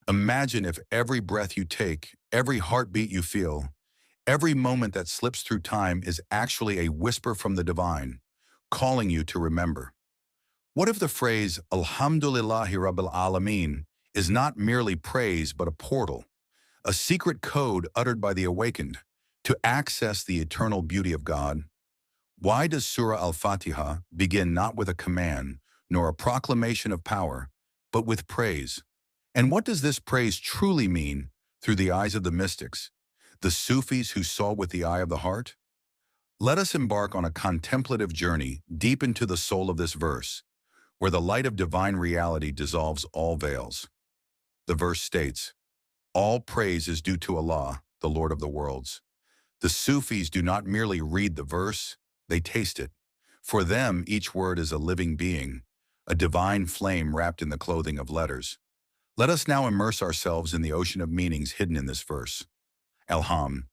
Imagine if every breath you take, every heartbeat you feel, every moment that slips through time is actually a whisper from the divine, calling you to remember. What if the phrase Alhamdulillahi Rabbil Aalameen is not merely praise but a portal, a secret code uttered by the awakened to access the eternal beauty of God? Why does Surah Al-Fatiha begin not with a command nor a proclamation of power, but with praise? And what does this praise truly mean through the eyes of the mystics, the Sufis who saw with the eye of the heart? Let us embark on a contemplative journey deep into the soul of this verse, where the light of divine reality dissolves all veils. The verse states, "All praise is due to Allah, the Lord of the worlds." The Sufis do not merely read the verse, they taste it. For them, each word is a living being, a divine flame wrapped in the clothing of letters. Let us now immerse ourselves in the ocean of meanings hidden in this verse. Alham,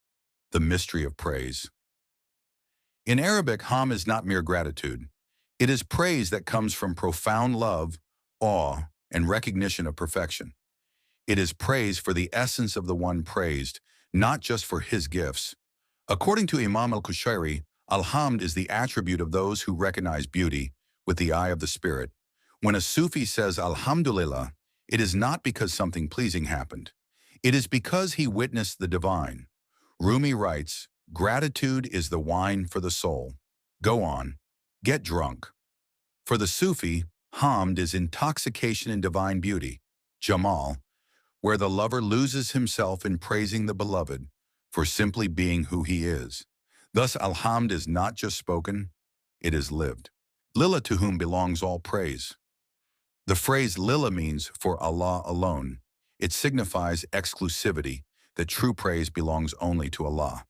the mystery of praise. In Arabic, ham is not mere gratitude. It is praise that comes from profound love, awe, and recognition of perfection. It is praise for the essence of the one praised, not just for his gifts. According to Imam al-Kushairi, alhamd is the attribute of those who recognize beauty with the eye of the spirit. When a Sufi says Alhamdulillah, it is not because something pleasing happened. It is because he witnessed the divine. Rumi writes, "Gratitude is the wine for the soul. Go on, get drunk." For the Sufi, hamd is intoxication in divine beauty, Jamal, where the lover loses himself in praising the beloved for simply being who he is. Thus, alhamd is not just spoken, it is lived. Lillah, to whom belongs all praise. The phrase Lillah means for Allah alone. It signifies exclusivity, that true praise belongs only to Allah.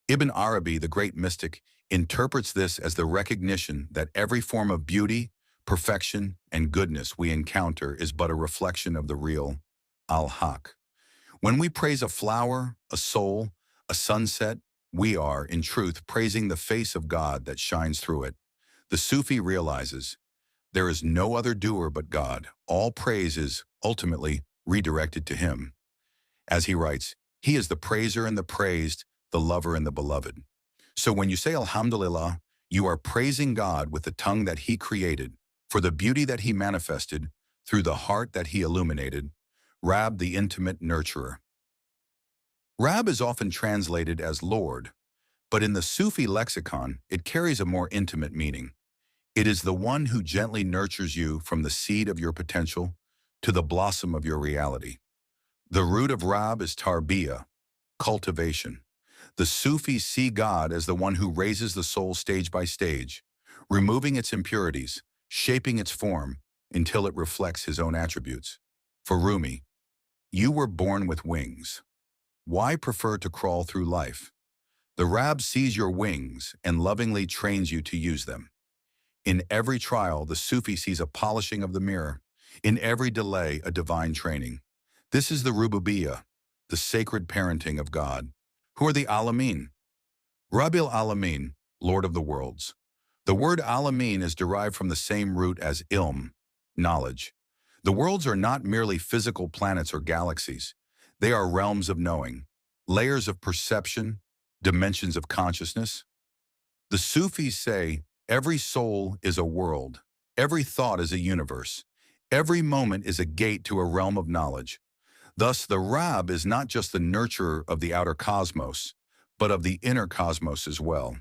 Ibn Arabi, the great mystic, interprets this as the recognition that every form of beauty, perfection, and goodness we encounter is but a reflection of the real Al-Haq. When we praise a flower, a soul, a sunset, we are, in truth, praising the face of God that shines through it. The Sufi realizes, there is no other doer but God. All praise is, ultimately, redirected to Him. As he writes, He is the praiser and the praised, the lover and the beloved. So when you say Alhamdulillah, you are praising God with the tongue that He created, for the beauty that He manifested, through the heart that He illuminated, Rabb, the intimate nurturer. Rabb is often translated as Lord, but in the Sufi lexicon, it carries a more intimate meaning. It is the one who gently nurtures you from the seed of your potential to the blossom of your reality. The root of Rabb is tarbiyah, cultivation. The Sufis see God as the one who raises the soul stage by stage, removing its impurities, shaping its form until it reflects His own attributes. For Rumi, you were born with wings. Why prefer to crawl through life? The Rabb sees your wings and lovingly trains you to use them. In every trial, the Sufi sees a polishing of the mirror. In every delay, a divine training. This is the Rububiyyah, the sacred parenting of God. Who are the Alameen? Rabbil Aalameen, Lord of the worlds. The word Alameen is derived from the same root as ilm, knowledge. The worlds are not merely physical planets or galaxies. They are realms of knowing, layers of perception, dimensions of consciousness. The Sufis say, every soul is a world, every thought is a universe, every moment is a gate to a realm of knowledge. Thus, the Rabb is not just the nurturer of the outer cosmos, but of the inner cosmos as well.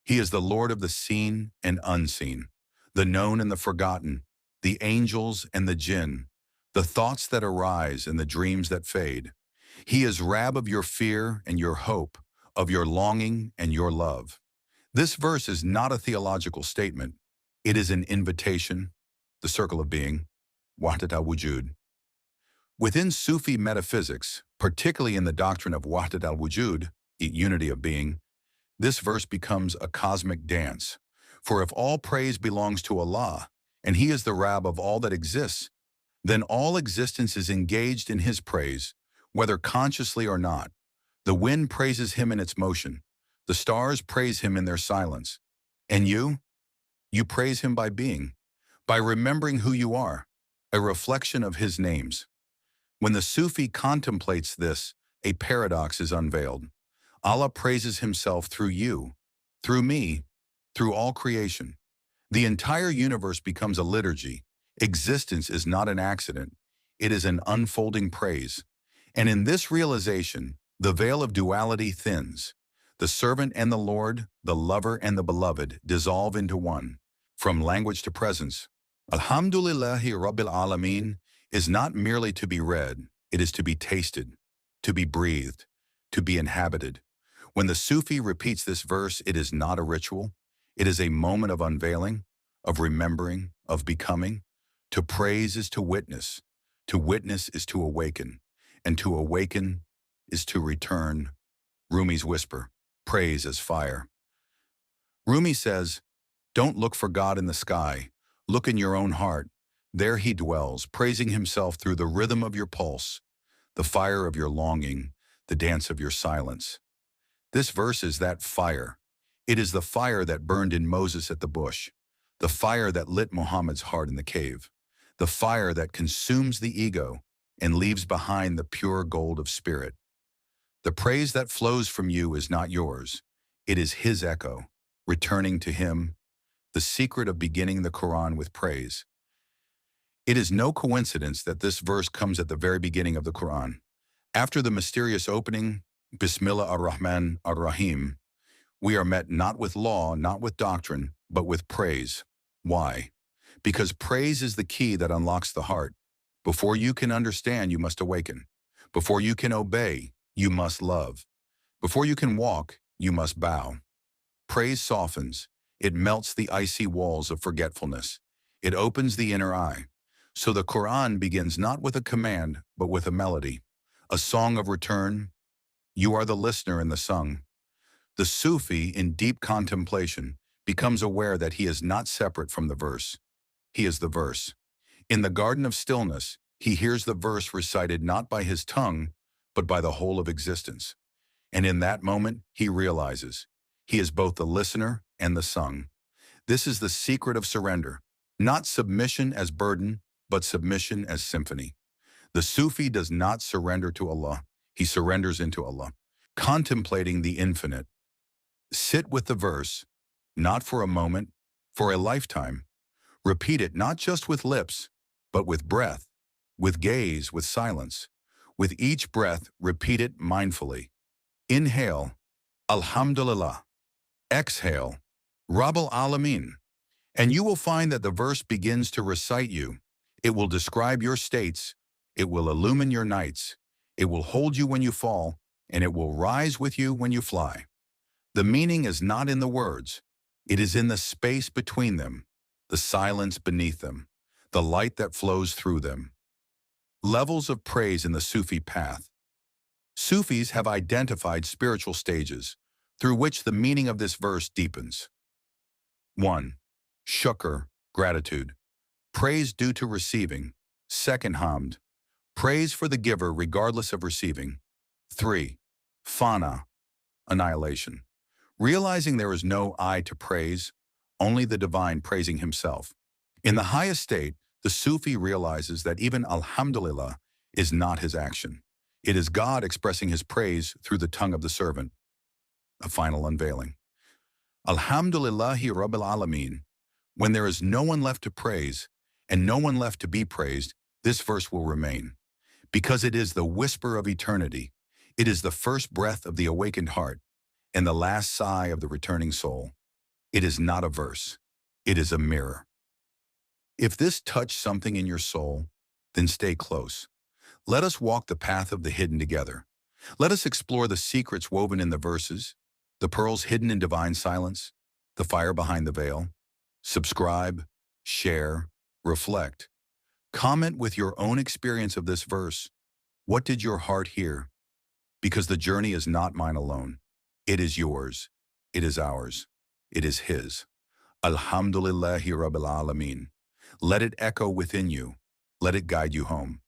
He is the Lord of the seen and unseen, the known and the forgotten, the angels and the jinn, the thoughts that arise and the dreams that fade. He is Rabb of your fear and your hope, of your longing and your love. This verse is not a theological statement. It is an invitation, the circle of being, Wahdat al-Wujud. Within Sufi metaphysics, particularly in the doctrine of Wahdat al-Wujud, unity of being, this verse becomes a cosmic dance. For if all praise belongs to Allah, and He is the Rabb of all that exists, then all existence is engaged in His praise, whether consciously or not. The wind praises Him in its motion. The stars praise Him in their silence. And you? You praise Him by being, by remembering who you are, a reflection of His names. When the Sufi contemplates this, a paradox is unveiled. Allah praises himself through you, through me, through all creation. The entire universe becomes a liturgy. Existence is not an accident. It is an unfolding praise. And in this realization, the veil of duality thins. The servant and the Lord, the lover and the beloved, dissolve into one. From language to presence, Alhamdulillahi Rabbil Aalameen is not merely to be read, it is to be tasted, to be breathed, to be inhabited. When the Sufi repeats this verse, it is not a ritual. It is a moment of unveiling, of remembering, of becoming. To praise is to witness is to awaken, and to awaken is to return. Rumi's whisper, praise as fire. Rumi says, don't look for God in the sky, look in your own heart. There he dwells, praising himself through the rhythm of your pulse, the fire of your longing, the dance of your silence. This verse is that fire. It is the fire that burned in Moses at the bush, the fire that lit Muhammad's heart in the cave, the fire that consumes the ego and leaves behind the pure gold of spirit. The praise that flows from you is not yours. It is his echo, returning to him, the secret of beginning the Quran with praise. It is no coincidence that this verse comes at the very beginning of the Quran. After the mysterious opening, Bismillah ar-Rahman ar-Rahim, we are met not with law, not with doctrine, but with praise. Why? Because praise is the key that unlocks the heart. Before you can understand, you must awaken. Before you can obey, you must love. Before you can walk, you must bow. Praise softens. It melts the icy walls of forgetfulness. It opens the inner eye. So the Quran begins not with a command, but with a melody, a song of return. You are the listener and the sung. The Sufi, in deep contemplation, becomes aware that he is not separate from the verse. He is the verse. In the garden of stillness, he hears the verse recited not by his tongue, but by the whole of existence. And in that moment, he realizes he is both the listener and the sung. This is the secret of surrender, not submission as burden, but submission as symphony. The Sufi does not surrender to Allah, he surrenders into Allah, contemplating the infinite. Sit with the verse, not for a moment, for a lifetime. Repeat it not just with lips, but with breath, with gaze, with silence. With each breath, repeat it mindfully. Inhale, Alhamdulillah. Exhale, Rabbil Aalameen. And you will find that the verse begins to recite you. It will describe your states. It will illumine your nights. It will hold you when you fall, and it will rise with you when you fly. The meaning is not in the words. It is in the space between them, the silence beneath them, the light that flows through them. Levels of praise in the Sufi path. Sufis have identified spiritual stages through which the meaning of this verse deepens. 1. Shukr, gratitude. Praise due to receiving. 2nd, hamd. Praise for the giver regardless of receiving. 3. Fana, annihilation. Realizing there is no I to praise, only the divine praising himself. In the highest state, the Sufi realizes that even Alhamdulillah is not his action. It is God expressing his praise through the tongue of the servant. A final unveiling. Alhamdulillahi Rabbil Aalameen. When there is no one left to praise and no one left to be praised, this verse will remain. Because it is the whisper of eternity. It is the first breath of the awakened heart and the last sigh of the returning soul. It is not a verse. It is a mirror. If this touched something in your soul, then stay close. Let us walk the path of the hidden together. Let us explore the secrets woven in the verses, the pearls hidden in divine silence, the fire behind the veil. Subscribe, share, reflect. Comment with your own experience of this verse. What did your heart hear? Because the journey is not mine alone. It is yours. It is ours. It is his. Alhamdulillahi Rabbil Aalameen. Let it echo within you. Let it guide you home.